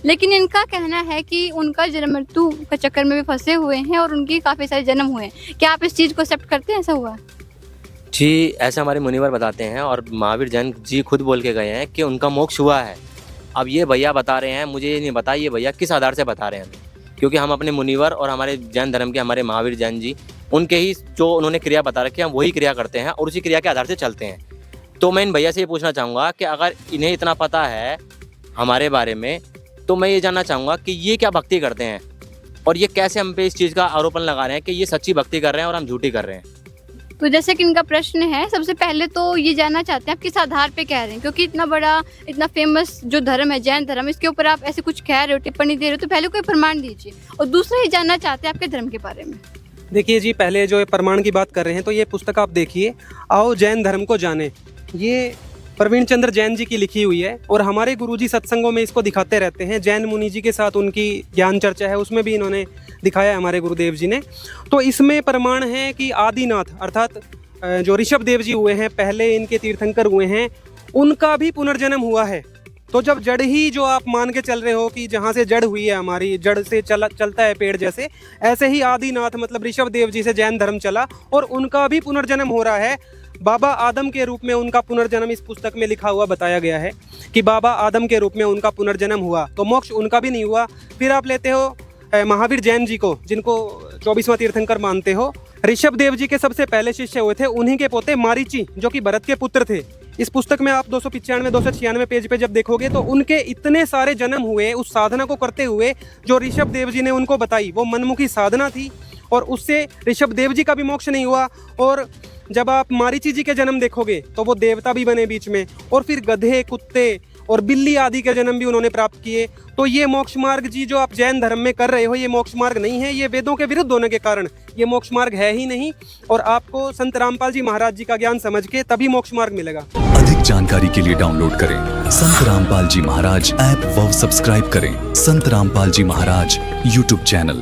लेकिन इनका कहना है कि उनका जन्म मृत्यु के चक्कर में भी फंसे हुए हैं और उनकी काफ़ी सारे जन्म हुए हैं। क्या आप इस चीज़ को एक्सेप्ट करते हैं, ऐसा हुआ? जी, ऐसा हमारे मुनिवर बताते हैं और महावीर जैन जी खुद बोल के गए हैं कि उनका मोक्ष हुआ है। अब ये भैया बता रहे हैं, मुझे ये नहीं पता ये भैया किस आधार से बता रहे हैं हमें, क्योंकि हम अपने मुनिवर और हमारे जैन धर्म के हमारे महावीर जैन जी, उनके ही जो उन्होंने क्रिया बता रखी है हम वही क्रिया करते हैं और उसी क्रिया के आधार से चलते हैं। तो मैं इन भैया से ये पूछना चाहूँगा कि अगर इन्हें इतना पता है हमारे बारे में, तो मैं ये जानना चाहूँगा कि ये क्या भक्ति करते हैं और ये कैसे हम पे इस चीज़ का आरोपण लगा रहे हैं कि ये सच्ची भक्ति कर रहे हैं और हम झूठी कर रहे हैं। तो जैसे कि इनका प्रश्न है, सबसे पहले तो ये जानना चाहते हैं आप किस आधार पे कह रहे हैं, क्योंकि इतना बड़ा इतना फेमस जो धर्म है जैन धर्म, इसके ऊपर आप ऐसे कुछ कह रहे हो, टिप्पणी दे रहे हो, तो पहले कोई प्रमाण दीजिए। और दूसरा ये जानना चाहते हैं आपके धर्म के बारे में। देखिए जी, पहले जो प्रमाण की बात कर रहे हैं तो ये पुस्तक आप देखिए, आओ जैन धर्म को जाने, ये प्रवीण चंद्र जैन जी की लिखी हुई है और हमारे गुरुजी सत्संगों में इसको दिखाते रहते हैं। जैन मुनि जी के साथ उनकी ज्ञान चर्चा है, उसमें भी इन्होंने दिखाया है हमारे गुरुदेव जी ने। तो इसमें प्रमाण है कि आदिनाथ अर्थात जो ऋषभ देव जी हुए हैं, पहले इनके तीर्थंकर हुए हैं, उनका भी पुनर्जन्म हुआ है। तो जब जड़ ही जो आप मान के चल रहे हो कि जहाँ से जड़ हुई है, हमारी जड़ से चलता है पेड़ जैसे, ऐसे ही आदिनाथ मतलब ऋषभ देव जी से जैन धर्म चला और उनका भी पुनर्जन्म हो रहा है। बाबा आदम के रूप में उनका पुनर्जन्म इस पुस्तक में लिखा हुआ बताया गया है कि बाबा आदम के रूप में उनका पुनर्जन्म हुआ, तो मोक्ष उनका भी नहीं हुआ। फिर आप लेते हो महावीर जैन जी को, जिनको 24वां तीर्थंकर मानते हो, ऋषभ देव जी के सबसे पहले शिष्य हुए थे, उन्हीं के पोते मारीची जो कि भरत के पुत्र थे। इस पुस्तक में आप 295 296 पेज पे जब देखोगे तो उनके इतने सारे जन्म हुए उस साधना को करते हुए जो ऋषभ देव जी ने उनको बताई, वो मनमुखी साधना थी और उससे ऋषभ देव जी का भी मोक्ष नहीं हुआ। और जब आप मारीची जी के जन्म देखोगे तो वो देवता भी बने बीच में, और फिर गधे, कुत्ते और बिल्ली आदि के जन्म भी उन्होंने प्राप्त किए। तो ये मोक्ष मार्ग जी जो आप जैन धर्म में कर रहे हो, ये मोक्ष मार्ग नहीं है, ये वेदों के विरुद्ध होने के कारण ये मोक्ष मार्ग है ही नहीं। और आपको संत रामपाल जी महाराज जी का ज्ञान समझ के तभी मोक्ष मार्ग मिलेगा। अधिक जानकारी के लिए डाउनलोड करें संत रामपाल जी महाराज ऐप व सब्सक्राइब करें संत रामपाल जी महाराज यूट्यूब चैनल।